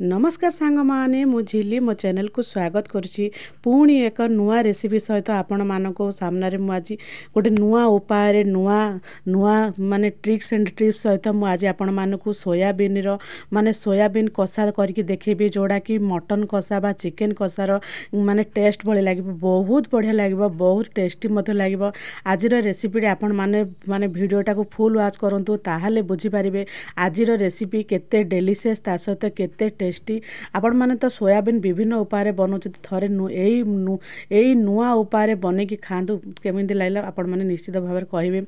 नमस्कार सांग माने मु झिली मो चैनल को स्वागत करुच्ची पुणी एक नुआ रेसिपी सहित आपण मानक सामने मु आज गोटे नुआ उपाय नुआ नुआ माने ट्रिक्स एंड टिप्स सहित मु आज आपण मानक सोयाबीन रो माने सोयाबीन कषा करके देखेबी जोड़ा कि मटन कषा बा चिकेन कषार माने टेस्ट भली लागिब बहुत बढ़िया लागिब बहुत टेस्टी मते लागिब। आज रेसिपी आपण माने माने वीडियोटा को फुल वाच करंतु ताहाले बुझी पारिबे आज रेसिपी केते डेलीशियस ता सहित केते टेस्टी। आपण माने तो सोयाबीन विभिन्न उपाय बनाउछथि थरे एई नुआ उपाय बने कि खांतु केमिति लागला आपण माने निश्चित भाव में कहिबे।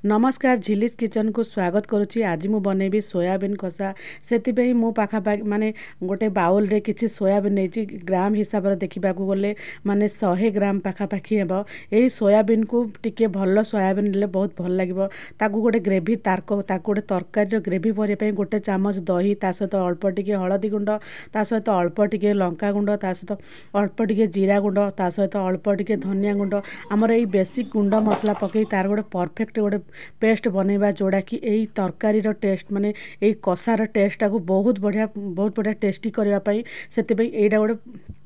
नमस्कार झिलीज किचन को स्वागत करुच्ची। आज मु बनेबी सोयाबीन कषा सेति मो पाखा माने गोटे बाउल रे किछि सोयाबीन नेछि ग्राम हिसाब रे देखिबा को गले माने 100 ग्राम पाखा पाखी हेबो। एई सोयाबीन को टिके भल्लो सोयाबीन ले बहुत भल लागिबो। ताकू गोटे ग्रेवी ताकू गोटे तरकारी ग्रेवी भरे पई गोटे चामच दही ता सहित अल्प टिके हळदी गुंड ता सहित अल्प टिके लंका गुंड ता सहित अल्प टिके जीरा गुंड ता सहित अल्प टिके धनिया गुंड आमर एई बेसिक गुंड मसला पकई तार गोटे परफेक्ट गोटे पेस्ट बनैबा जोड़ा कि एई तरकारी रो टेस्ट माने एई कषार टेस्ट टाको बहुत बढ़िया टेस्टी करबा पई सेति पई एइडा गोटे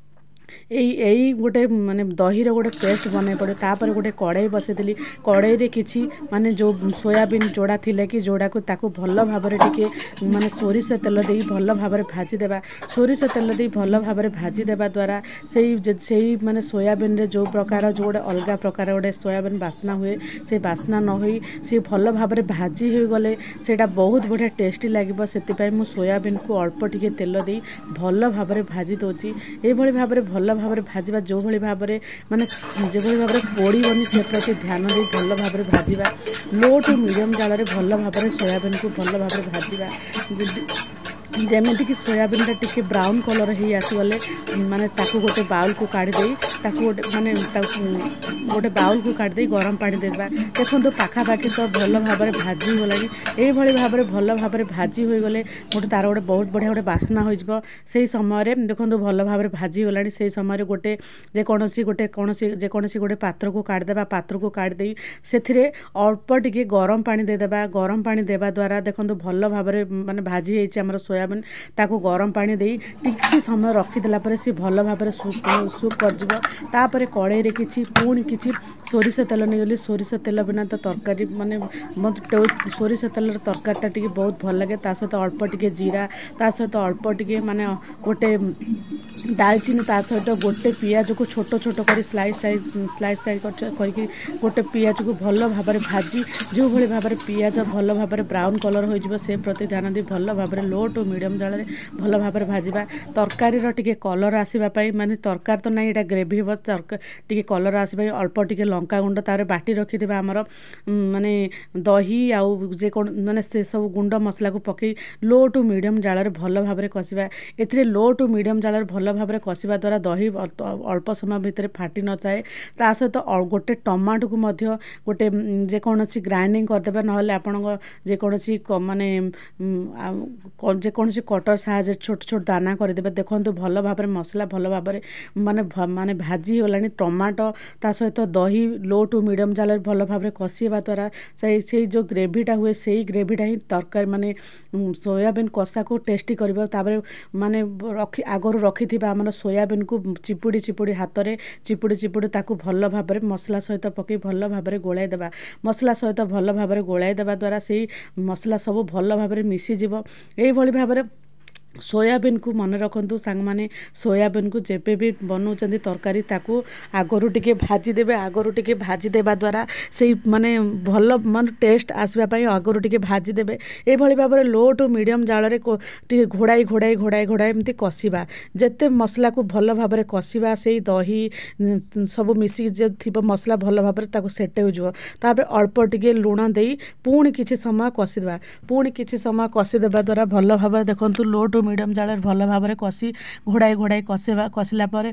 एई गोटे माने दही रो गोटे पेस्ट बनै पड़े। तापर गोटे कड़ाई बसेदिली कड़ाई रे किछि माने जो सोयाबीन जोड़ा थिले कि जोड़ा को ताको भल भाबरे टिके माने सोरिष तेल देई भल भाबरे भाजी देबा। सोरिष तेल देई भल भाबरे भाजी देबा द्वारा सेई माने सोयाबीन रे जो प्रकार जो गोटे अलगा प्रकार गोटे सोयाबीन बास्ना हुए से बास्ना न होई से भल भाबरे भाजी हो गले सेटा बहुत बढ़िया टेस्टी लागिबो। सेति पई मु सोयाबीन को अल्प टिके तेल देई भल भाबरे भाजी दोची। ए भली भाबरे भल भाबरे भाजिबा जो भली भाबरे माने जे भली भाबरे पोड़ीबनी से प्रति ध्यान दे भल भाबरे भाजिबा। लो टू मीडियम जाल रे भल भाबरे सोयाबीन को भल भाबरे भाजिबा। जेमेति कि सोयाबीन टा टिके ब्राउन कलर ही आसीगले माने ताकू गोटे बाउल को काढ़ी देई ताकू गोटे माने गोटे बाउल को काढ़ी देई गरम पानी देबा। देखंतु पाखा पाखी तो भल भाबरे भाजी होलानी एई भली भाबरे भल भाबरे भाजी होई गले गोटे तार गोटे बहुत बढ़िया गोटे बास्ना होई जबो। सेई समय रे देखंतु भल भाबरे भाजी होलानी सेई समय रे गोटे जे कोनोसी गोटे पात्र को काढ़ी देबा। पात्र को काढ़ी देई सेथिरे अल्प टिके गरम पानी दे देबा। गरम पानी देबा द्वारा देखंतु भल भाबरे माने भाजी हेछि हमर सोयाबीन ताकू गरम पानी देई टिके समय रखी देला परे सी भल भाबरे सूप कर जबो। तापरे कड़ाई रे किछि पुणी किछि सोरिष तेल नेगली सोरिष तेल बिना तो तरकारी माने सोरिष तेल तरकारी टा टिके बहुत भल लागे। ता सहित अल्प टिके जीरा ता सहित अल्प टिके माने गोटे दालचीनी ता सहित गोटे पियाज को छोट छोट कर स्लाइस करके गोटे पियाज को भल भाबरे भाजी जो भली भाबरे पियाज भल भाबरे ब्राउन कलर हो जिवो से प्रति ध्यान दी भल भाबरे लो टू मीडियम जाल रे भल भाबरे भाजिबा। तरकारी रो टिके कलर आसीबा पई माने तरकार तो नाही एटा ग्रेवी हो टिके कलर आसीबा अल्प टिके लंका गुंड तारे बाटी रखि देबा। हमर माने दही आउ जे कोन माने से सब गुंड मसला को पकई लो टू मीडियम जाल रे भल भाबरे कसिबा। एथिरे लो टू मीडियम जाल रे भल भाबरे कसिबा द्वारा दही अल्प समय भितर फाटी न जाए। ता सहित गोटे टमाटो को मध्य गोटे जे कोनसी ग्राइंडिंग कर देबा नहले आपन जे कोनसी माने जे कोनसी कटर साहाय्य छोट छोट दाना कर देबा। देखंतु भल भाबरे मसला भल भाबरे माने भाजी होलानी टमाटो ता सहित दही लो टू मीडियम जाल रे भल भाबरे कसिबा द्वारा से जो ग्रेवीटा हुए सेही ग्रेवीटा ही तरकारी माने सोयाबीन कषा को टेस्टी करबो। ताबरे माने आगरु रखिथिबा हमर सोयाबीन को चिपुड़ी हाथ रे चिपुड़ी ताकू भल भाबरे मसला सहित पकई भल भाबरे गोळाई देबा। मसला सहित भल भाबरे गोळाई देबा द्वारा सेही मसला सब भल भाबरे मिसी जिवो। एई भली भाबरे सोयाबीन को मन रखंतु सांग माने सोयाबीन को जेबे भी बनाउचंदी तरकारी ताकू आगरु टिके भाजी देबे। आगरु टिके भाजी देबा द्वारा सेही माने भल मन टेस्ट आसबा पई आगरु टिके भाजी देबे। ए भली भाबरे लो टू मीडियम जाल रे टिके घोड़ाई एमती कसिबा। जेते मसला को भल भाबरे कसिबा सेही दही सब मिसी जे थिबो मसला भल भाबरे ताकू सेटे हो जिवो। तापर अल्प टिके लूण देई पुणी किछि समय कसी देबा। पुणी किछि समय कसी देबा द्वारा भल भाबरे देखंतु लो टू मीडियम जाल भल भाबरे कसी घोड़ाई कसिला परे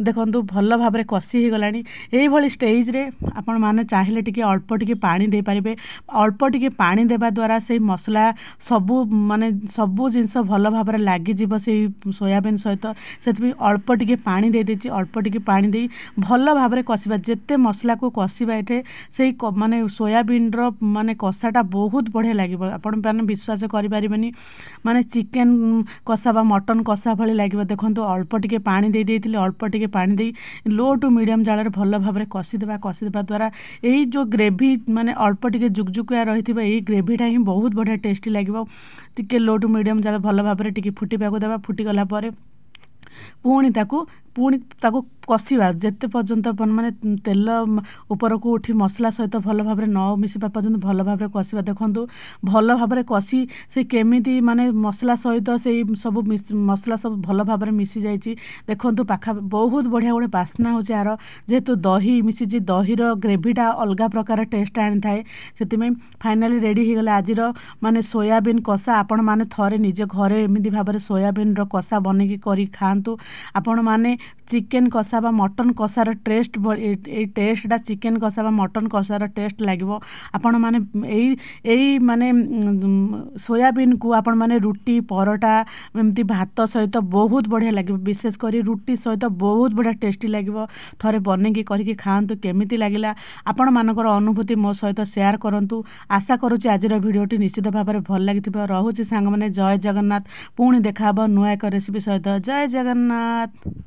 देखंतु भल भाबरे कसी ही गलानी। एई भली स्टेज रे आपण माने चाहिले टिके अल्प टिके पानी दे पारिबे। अल्प टिके पानी देबा द्वारा से मसला सबु माने सबु जिंस भल भाबरे लागी जिवो से सोयाबीन सहित सेति अल्प टिके पानी दे देछि। अल्प टिके पानी देई भल भाबरे कसिबा। जेते मसला को कसिबा एठे सेही माने सोयाबीन रो माने कषाटा बहुत बढ़िया लागिबो। आपण माने विश्वास करि पारिबेनी माने चिकेन कषा बा मटन कषा भली लगे देखो अल्प टिके पानी दे देइथिले अल्प टिके पानी दे लो टू मीडियम जाल भल भाव कषिदेवा द्वारा यही जो ग्रेवी माने अल्प टिके जुकजुकिया रही यही ग्रेवीटा ही बहुत बढ़िया टेस्टी लगे टिके लो टू मीडियम जाल भल भाव टिके फुटिबाक देवा फुटिगला पुणी ताकू कषिबा जेते पर्यंत माने तेल उपरक उठी मसला सहित भल भाव न मिसिबा पर्यंत भल भाव कषिबा देखंतु भल भाव कषि से केमिति माने मसला सहित से सब मसला सब भल भाव मिसी जाइछि देखंतु पाखा बहुत बढ़िया गोटे बास्ना होछि यार जेहेतु दही मिसिछि दहीर ग्रेवीटा अलग प्रकार टेस्ट आनी थाए सेतिमे फाइनाली रेडी हो गला आजिर माने सोयाबीन कषा आपण माने थरे निजे घरे एमिति भाव सोयाबीन रो कषा बनेकी करी खांतु आपण माने चिकेन कषा बा मटन कषार टेस्ट ए टेस्टा चिकेन कषा बा मटन कषार टेस्ट लगे आपण माने एई माने सोयाबीन को आपण माने रुटी परोटा एमती भात सहित बहुत बढ़िया लगे विशेष करी रुटी सहित बहुत बढ़िया टेस्टी लगे थरे बनेकी करके खातु केमिति लागिला आपण मानकर अनुभूति मो सहित शेयर करंतु आशा करूची आजिर भिडियोटी निश्चित भाव में भल लगी रहुची सांग माने जय जगन्नाथ पुणी देखा नुआ एक रेसिपी सहित जय जगन्नाथ।